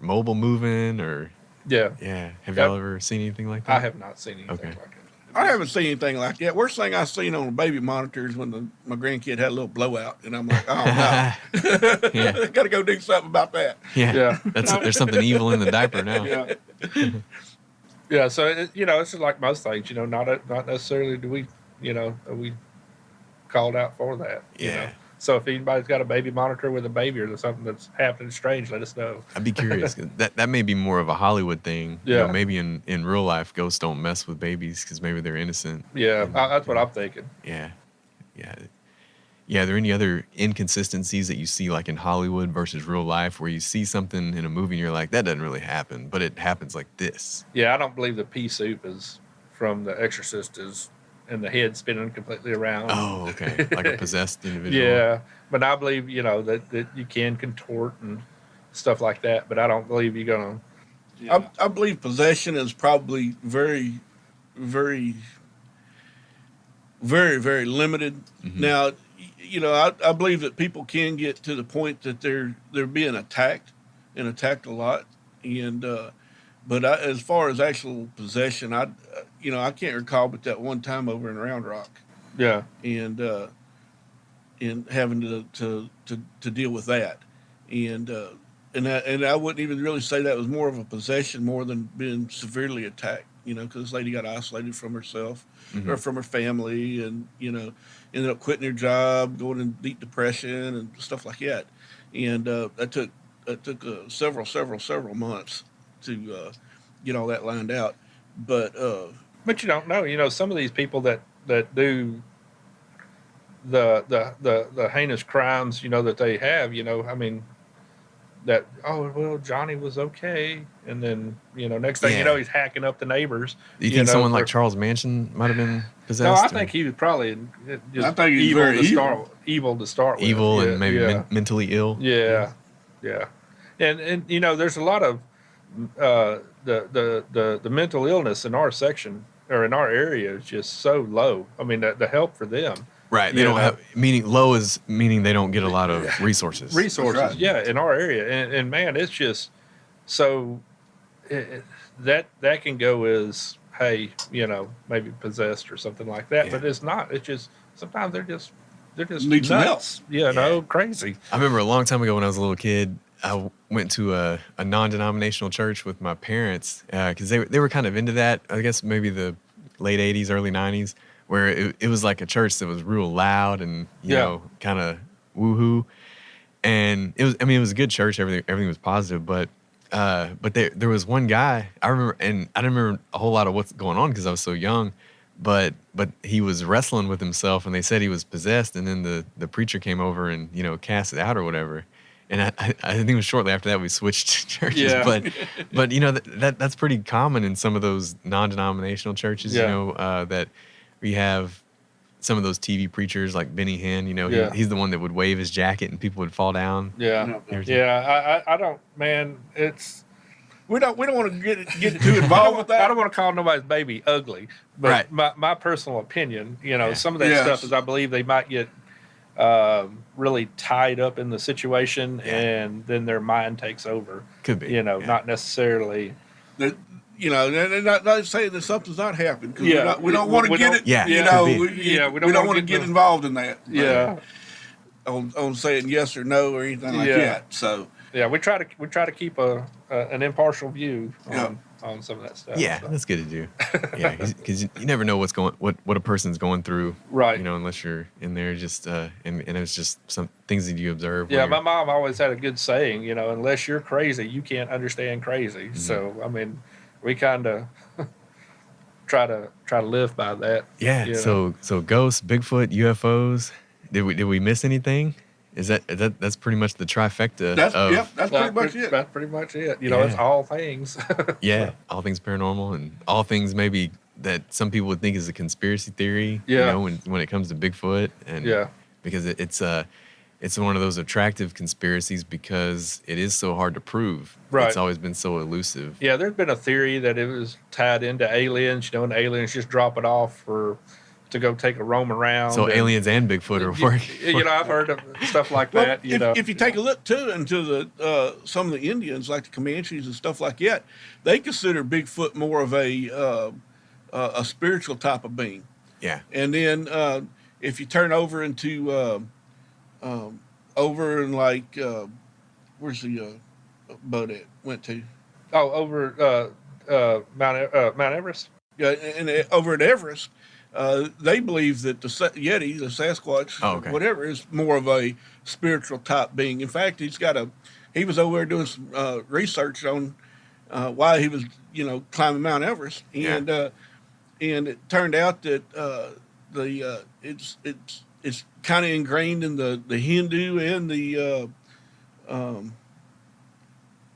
mobile moving, or yeah. yeah. Have Yep. y'all ever seen anything like that? I have not seen anything Okay. like that. I haven't seen anything like that. Worst thing I seen on a baby monitor is when my grandkid had a little blowout, and I'm like, oh no, Yeah. got to go do something about that. Yeah, Yeah. there's something evil in the diaper now. Yeah. Yeah, so it's just like most things, not necessarily do we, are we called out for that. you Yeah. know? So if anybody's got a baby monitor with a baby or something that's happening strange, let us know. I'd be curious. That may be more of a Hollywood thing. Yeah. Maybe in real life, ghosts don't mess with babies because maybe they're innocent. Yeah, that's what I'm thinking. Yeah. Yeah. Yeah. Are there any other inconsistencies that you see, like in Hollywood versus real life, where you see something in a movie and you're like, that doesn't really happen, but it happens like this? Yeah, I don't believe the pea soup is from The Exorcist and the head spinning completely around. Oh, okay. Like a possessed individual. Yeah, but I believe that you can contort and stuff like that. But I don't believe you're gonna. I believe possession is probably very, very, very, very limited. Mhm. Now, I believe that people can get to the point that they're being attacked and attacked a lot. And but as far as actual possession, I can't recall, but that one time over in Round Rock, Yeah, and having to deal with that, and I wouldn't even really say that was more of a possession more than being severely attacked. Because this lady got isolated from herself Mhm. or from her family, and ended up quitting her job, going in deep depression and stuff like that, and that took several months to get all that lined out, but. but you don't know. Some of these people that do the heinous crimes, that they have. I mean, that Johnny was okay, and then next thing you Yeah. know, he's hacking up the neighbors. Do you think someone like for- Charles Manson might have been possessed? No, I or think he was probably just I think he was evil very to evil. evil to start with. evil Yeah, and maybe yeah. mentally ill? Yeah, yeah, and there's a lot of the mental illness in our section or in our area is just so low. I mean, the help for them Right. They You don't know. have meaning they don't get a lot of resources. resources, right. yeah, in our area, and man, it's just so that can go as, hey, maybe possessed or something like that, Yeah. but it's not. It's just sometimes they're just Need some help. nuts, crazy. I remember a long time ago when I was a little kid, I went to a non-denominational church with my parents because they were kind of into that. I guess maybe the late 80s, early 90s, where it was like a church that was real loud and, kind of woohoo. And it was a good church. Everything was positive, but there was one guy I remember, and I didn't remember a whole lot of what's going on because I was so young, but he was wrestling with himself, and they said he was possessed, and then the preacher came over and cast it out or whatever. And I think it was shortly after that we switched churches, Yeah. but that's pretty common in some of those non-denominational churches, that we have some of those TV preachers like Benny Hinn, he's the one that would wave his jacket and people would fall down. Yeah, Everything. yeah. I don't, man. We don't want to get too involved with that. I don't want to call nobody's baby ugly, but Right. my personal opinion, some of that Yes. stuff is I believe they might get really tied up in the situation, and then their mind takes over. Could be. Not necessarily. They're not saying that something's not happening. 'Cause Yeah. we don't want to get it. Yeah, we don't want to get involved in that. Yeah. On saying yes or no or anything like Yeah. that. So Yeah, we try to keep an impartial view on some of that stuff. Yeah, so. that's good to do. Yeah, because you never know what a person's going through, Right. unless you're in there. Just and it's just some things that you observe. Yeah, when my you're- mom always had a good saying, unless you're crazy, you can't understand crazy. Mm-hmm. So, I mean, we kind of try to live by that. Yeah. So ghosts, Bigfoot, UFOs. Did we miss anything? Is that's pretty much the trifecta? that's That's pretty much it. That's pretty much it. It's Yeah. all things. Yeah, all things paranormal and all things maybe that some people would think is a conspiracy theory. Yeah. When it comes to Bigfoot and Yeah. because it's one of those attractive conspiracies because it is so hard to prove. Right. It's always been so elusive. Yeah, there's been a theory that it was tied into aliens, and aliens just drop it off to go take a roam around. So and, aliens and Bigfoot are working. I've heard of stuff like Well, that. if you take a look too into the some of the Indians, like the Comanches and stuff like that, they consider Bigfoot more of a spiritual type of being. Yeah. And then if you turn over into over in like where's the boat it went to? over Mount Everest. Yeah, and over at Everest, they believe that the Yeti, the Sasquatch, whatever, is more of a spiritual type being. In fact, he was over there doing some research on why he was, climbing Mount Everest, and it turned out that it's kind of ingrained in the Hindu and the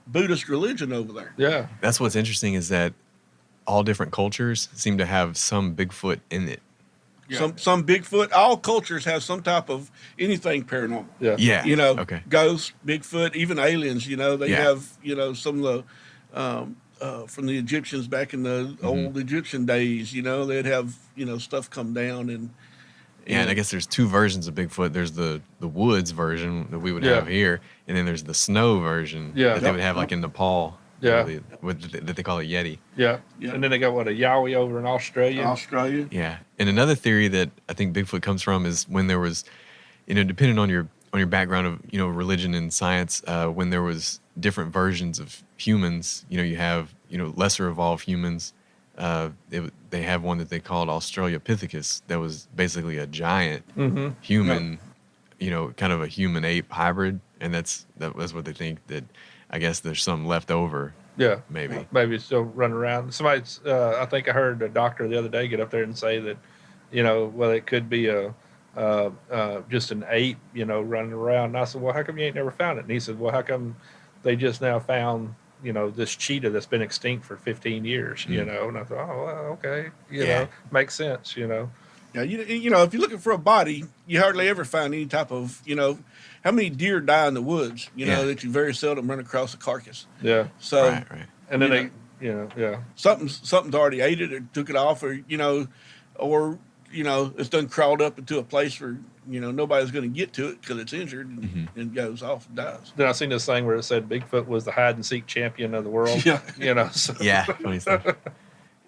Buddhist religion over there. Yeah. That's what's interesting is that all different cultures seem to have some Bigfoot in it. Yeah. Some Bigfoot. All cultures have some type of anything paranormal. Yeah. Yeah. Okay. Ghosts, Bigfoot, even aliens. They Yeah. have some of the from the Egyptians back in the old Egyptian days. They'd have stuff come down and. Yeah, and I guess there's two versions of Bigfoot. There's the woods version that we would have here, and then there's the snow version that they would have like in Nepal. Yeah. That they call a Yeti. Yeah. Yeah. And then they got a Yowie over in Australia. Australia. Yeah. And another theory that I think Bigfoot comes from is when there was, depending on your background of, religion and science, when there was different versions of humans, you have, lesser evolved humans. They have one that they called Australopithecus that was basically a giant human, kind of a human ape hybrid. And that's what they think, that I guess there's some left over. Yeah. Maybe it's still running around. Somebody's, I think I heard a doctor the other day get up there and say that, it could be just an ape, running around. And I said, well, how come you ain't never found it? And he said, well, how come they just now found, this cheetah that's been extinct for 15 years, And I thought, oh, well, okay. Makes sense, Yeah, if you're looking for a body, you hardly ever find any type of, how many deer die in the woods, that you very seldom run across a carcass. Yeah. So, right. And then something's something's already ate it or took it off or, or it's done crawled up into a place where nobody's going to get to it because it's injured and goes off and dies. Then I seen this thing where it said Bigfoot was the hide and seek champion of the world. Yeah. So. Yeah, funny stuff.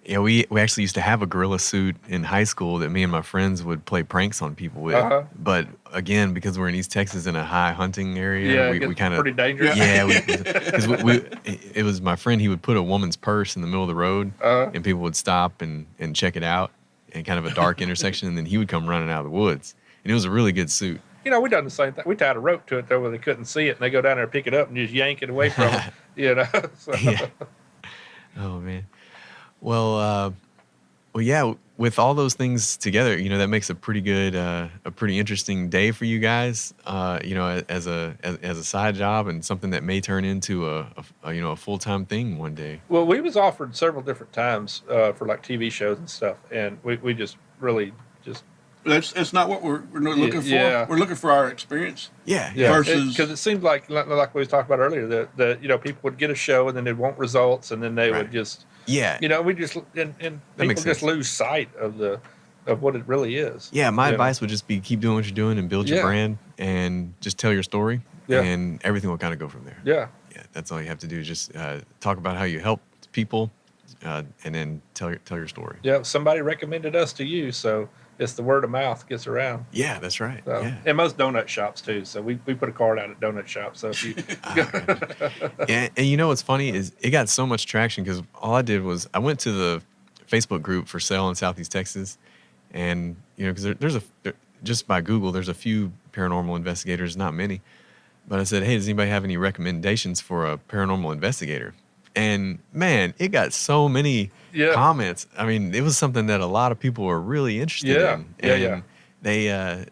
Yeah, we actually used to have a gorilla suit in high school that me and my friends would play pranks on people with. But again, because we're in East Texas in a high hunting area, we kind of pretty dangerous. Yeah, because it was my friend. He would put a woman's purse in the middle of the road, and people would stop and check it out, in kind of a dark intersection, and then he would come running out of the woods, and it was a really good suit. We done the same thing. We tied a rope to it though, where they couldn't see it, and they go down there and pick it up and just yank it away from them. So. Yeah. Oh man. Well, yeah. With all those things together, that makes a pretty good, a pretty interesting day for you guys. As a side job and something that may turn into a full-time thing one day. Well, we was offered several different times for like TV shows and stuff, and we just really just. It's not what we're looking for. Yeah. We're looking for our experience. Yeah. Versus because it seemed like we was talking about earlier that people would get a show and then they'd want results and then they would just. Yeah. We just and people just lose sight of what it really is. Yeah, my advice would just be keep doing what you're doing and build your brand and just tell your story and everything will kind of go from there. Yeah. Yeah, that's all you have to do. Just talk about how you help people and then tell your story. Yeah, somebody recommended us to you, so it's the word of mouth gets around. Yeah, that's right. So, yeah. And most donut shops too. So we put a card out at donut shops. So if you and what's funny is it got so much traction because all I did was I went to the Facebook group for sale in Southeast Texas, and because there's just by Google there's a few paranormal investigators, not many, but I said, hey, does anybody have any recommendations for a paranormal investigator? And man, it got so many comments. I mean, it was something that a lot of people were really interested in. And they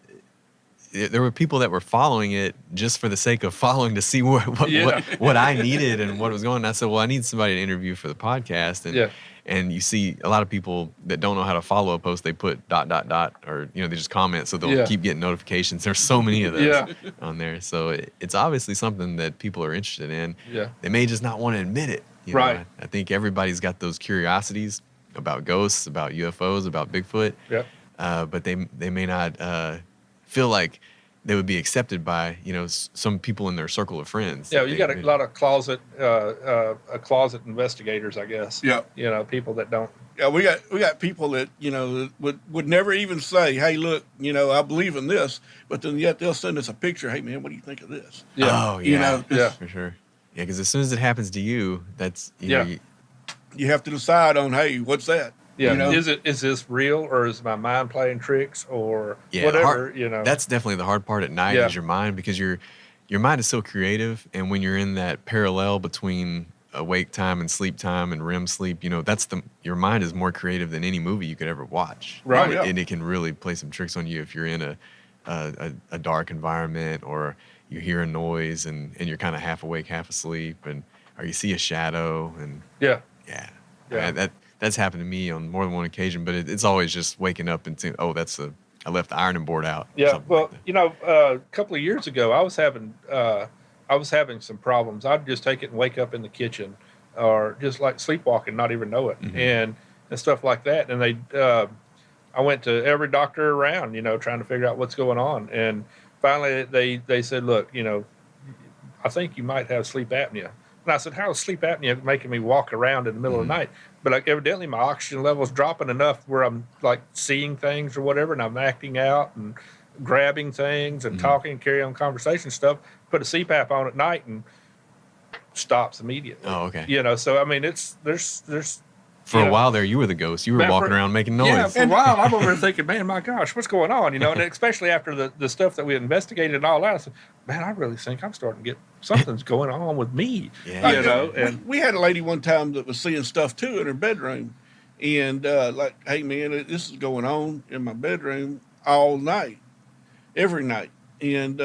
there were people that were following it just for the sake of following to see what I needed and what was going on. I said, well, I need somebody to interview for the podcast. And you see a lot of people that don't know how to follow a post. They put ... or they just comment so they'll keep getting notifications. There's so many of those on there. So it's obviously something that people are interested in. Yeah. They may just not want to admit it. Right. I think everybody's got those curiosities about ghosts, about UFOs, about Bigfoot. Yeah. But they may not feel like they would be accepted by some people in their circle of friends. Yeah, you got a lot of closet investigators, I guess. Yeah. People that don't. Yeah, we got people that would never even say, "Hey, look, I believe in this," but then yet they'll send us a picture. Hey, man, what do you think of this? Yeah. Oh, yeah. Yeah, for sure. Yeah, because as soon as it happens to you, that's you have to decide on, hey, what's that? Yeah, is this real or is my mind playing tricks or whatever? That's definitely the hard part at night is your mind, because your mind is so creative, and when you're in that parallel between awake time and sleep time and REM sleep, your mind is more creative than any movie you could ever watch. Right, and it can really play some tricks on you if you're in a dark environment, or you hear a noise and you're kind of half awake, half asleep, or you see a shadow and that's happened to me on more than one occasion. But it's always just waking up and saying, "Oh, I left the ironing board out." Yeah, well, a couple of years ago, I was having some problems. I'd just take it and wake up in the kitchen, or just like sleepwalking, not even know it, and stuff like that. And I went to every doctor around, trying to figure out what's going on, and finally, they said, look, I think you might have sleep apnea. And I said, how is sleep apnea making me walk around in the middle of the night? But evidently my oxygen level is dropping enough where I'm like seeing things or whatever, and I'm acting out and grabbing things and talking and carrying on conversation stuff. Put a CPAP on at night and stops immediately. Oh, okay. So I mean, there's. For a while there, you were the ghost. You were walking around making noise. Yeah, for a while, I'm over there thinking, man, my gosh, what's going on? And especially after the stuff that we investigated and all that, I said, man, I really think I'm starting to get something's going on with me. Yeah. And we had a lady one time that was seeing stuff too in her bedroom, and like, hey, man, this is going on in my bedroom all night, every night, and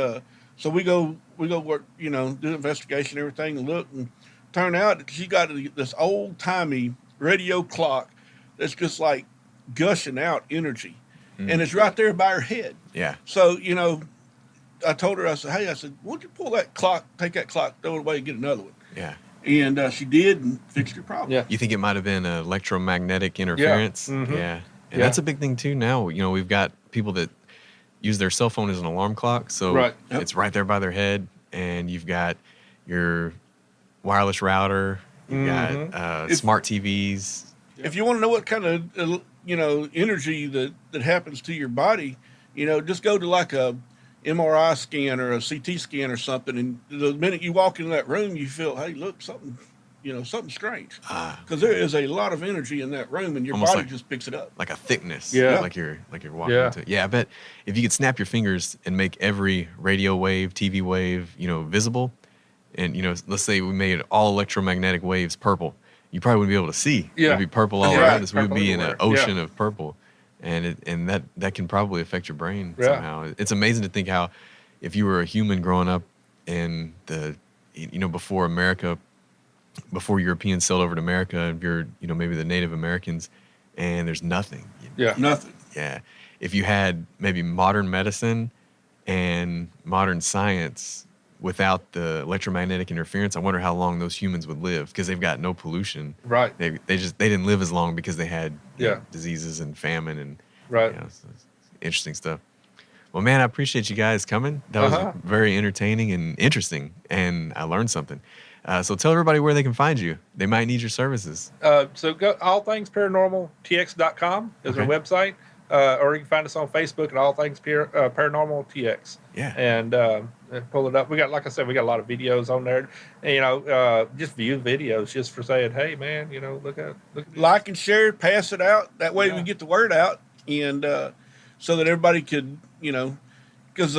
so we go work, do the investigation, everything, and look, and turn out that she got this old timey radio clock that's just like gushing out energy, and it's right there by her head. Yeah. So I told her, I said, hey, why don't you pull that clock, take that clock, throw it away, and get another one. Yeah. And she did, and fixed her problem. Yeah. You think it might have been electromagnetic interference? Yeah. Yeah. And that's a big thing too now. You know, we've got people that use their cell phone as an alarm clock. So it's right there by their head. And you've got your wireless router. You've got smart TVs. If you want to know what kind of, energy that happens to your body, just go to like a MRI scan or a CT scan or something. And the minute you walk into that room, you feel, hey, look, something strange. Because there is a lot of energy in that room, and your body just picks it up. Like a thickness. Yeah. Like you're walking into it. Yeah, I bet if you could snap your fingers and make every radio wave, TV wave, visible, and, let's say we made all electromagnetic waves purple, you probably wouldn't be able to see. Yeah. It would be purple all around us. We would be everywhere. in an ocean of purple. And that can probably affect your brain somehow. It's amazing to think how if you were a human growing up in the, before Europeans sailed over to America, and you're, maybe the Native Americans, and there's nothing. Nothing. Yeah. If you had maybe modern medicine and modern science without the electromagnetic interference, I wonder how long those humans would live, because they've got no pollution. Right. They didn't live as long because they had diseases and famine and so it's interesting stuff. Well, man, I appreciate you guys coming. That was very entertaining and interesting, and I learned something. So tell everybody where they can find you. They might need your services. So go allthingsparanormaltx.com is our website, or you can find us on Facebook at All Things Paranormal TX. Yeah. And pull it up. We got, like I said, we got a lot of videos on there. And, just view videos just for saying, hey, man, look at Like and share, pass it out. That way we get the word out, and so that everybody could, because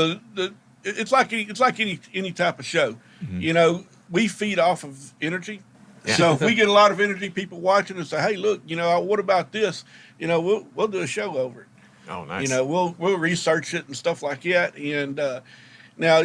it's like any type of show, we feed off of energy. Yeah. So if we get a lot of energy, people watching and say, hey, look, what about this? We'll do a show over it. Oh, nice. We'll research it and stuff like that. And now,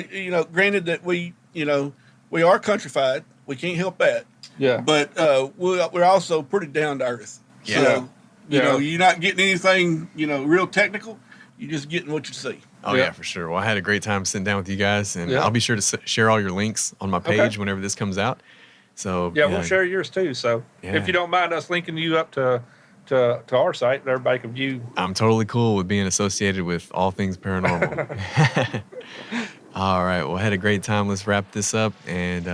granted that we are countrified, we can't help that. Yeah. But we're also pretty down to earth. Yeah. So, you're not getting anything, real technical. You're just getting what you see. Oh, yeah, for sure. Well, I had a great time sitting down with you guys, and I'll be sure to share all your links on my page whenever this comes out. So we'll share yours too. So if you don't mind us linking you up to our site, everybody can view. I'm totally cool with being associated with All Things Paranormal. All right. Well, I had a great time. Let's wrap this up, and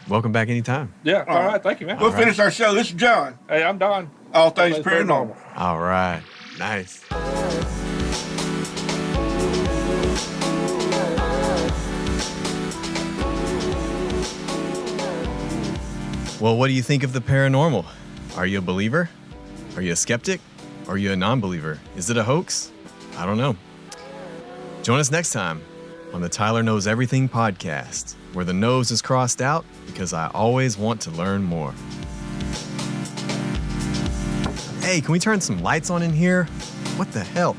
welcome back anytime. Yeah. All right. Thank you, man. We'll finish our show. This is John. Hey, I'm Don. All Things Paranormal. All right. Nice. Well, what do you think of the paranormal? Are you a believer? Are you a skeptic? Are you a non-believer? Is it a hoax? I don't know. Join us next time on the Tyler Knows Everything podcast, where the nose is crossed out because I always want to learn more. Hey, can we turn some lights on in here? What the hell?